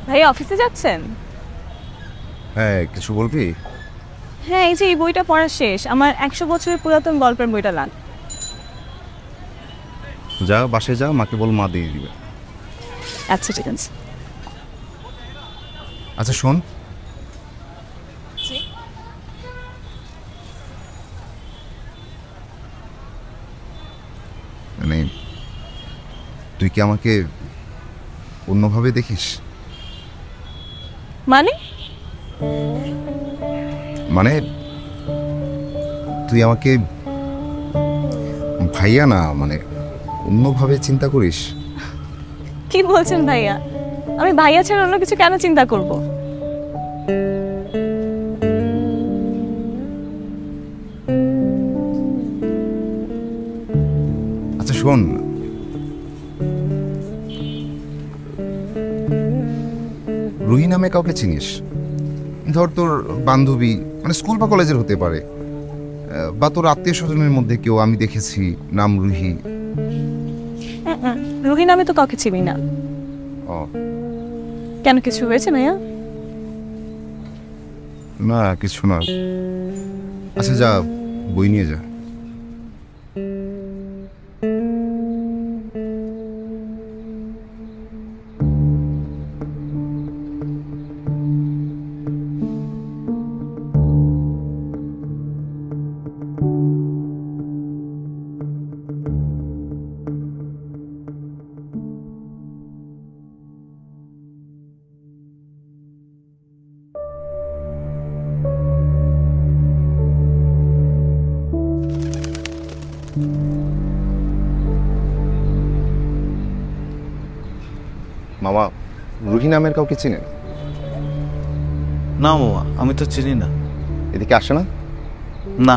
ভাই অফিসে যাচ্ছেন? হ্যাঁ, কিছু বলবি? হ্যাঁ, এই যে এই বইটা পড়া শেষ, আমার 100 বছরের পুরাতন গল্পের বইটা লাগ। যা বাসে যা, মাকে বল, মা দিয়ে দিবে। আচ্ছা ঠিক আছে। আচ্ছা শোন, মানে তুই কি আমাকে অন্যভাবে দেখিস? মানে মানে তুই আমাকে ভাইয়া না, মানে অন্যভাবে চিন্তা করিস? কি বলছেন ভাইয়া? আমি ভাইয়া ছাড়া অন্য কিছু কেন চিন্তা করব? আচ্ছা শোন, রুহি নামে কাউকে চিনিস? ধর তোর বান্ধবী, মানে স্কুল বা কলেজের হতে পারে, বা তোর আত্মীয় স্বজনের মধ্যে কেউ আমি দেখেছি নাম রুহি। রুহি নামে তো কাউকে চিনি না। ও কেন, কিছু হয়েছে ভাইয়া? না, কিছু না। আচ্ছা যা, বই নিয়ে যা। মামা, রুহি নামের কাউকে চিনেন? না মামা, আমি তো চিনি না। এদিকে আসে না? না।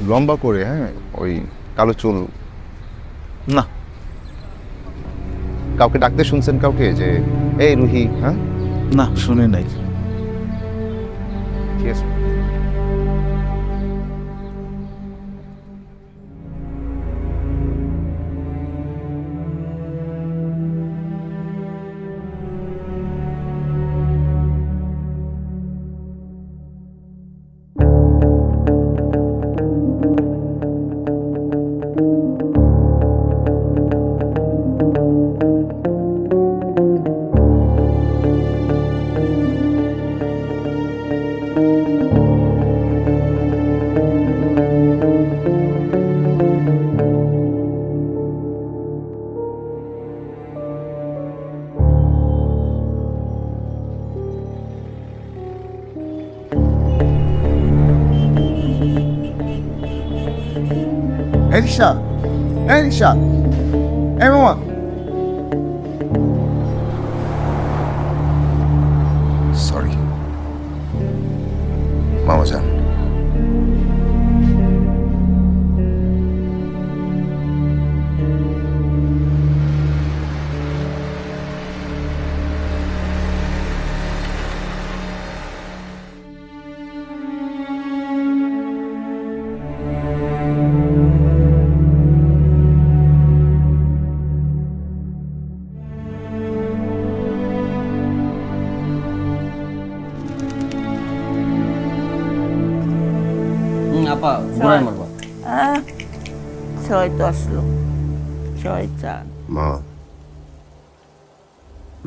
লম্বা করে, হ্যাঁ, ওই কালো চুল? না। কাউকে ডাকতে শুনছেন কাউকে যে এই রুহি? হ্যাঁ, না, শুনি নাই। ঠিক আছে। রিক্সা, এই রিক্সা, এই মামা। সরি মামা যান। আপা ঘুরাই মারবা। ছয় তো আসলো, ছয় চার। মা,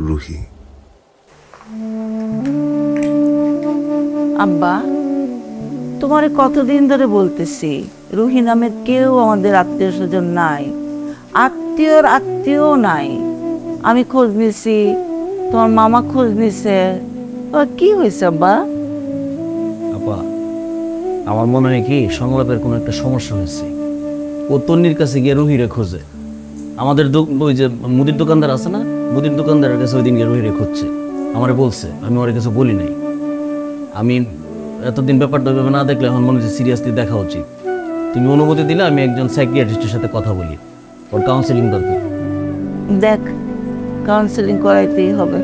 রুহি। আব্বা, তোমারে কতদিন ধরে বলতেছি রুহি নামের কেউ আমাদের আত্মীয় স্বজন নাই, আত্মীয়র আত্মীয় নাই। আমি খোঁজ নিছি, তোমার মামা খোঁজ নিছে, কি হয়েছে আব্বা? আপা, আমার মনে হয় কি সংলাপের কোনো একটা সমস্যা হয়েছে। ও তন্নির কাছে গিয়ে রুহিরে খোঁজে। আমাদের ওই যে মুদির দোকানদার আছে না, মুদির দোকানদারের কাছে ওই দিন গিয়ে রুহিরে খুঁজছে। আমারে বলছে, আমি ওর কাছে বলি নাই। আমি এতদিন ব্যাপারটা ওইভাবে না দেখলে এখন মনে হচ্ছে সিরিয়াসলি দেখা উচিত। তুমি অনুমতি দিলে আমি একজন সাইকিয়াট্রিস্টের সাথে কথা বলি, ওর কাউন্সেলিং দরকার। দেখ, কাউন্সেলিং করাইতেই হবে।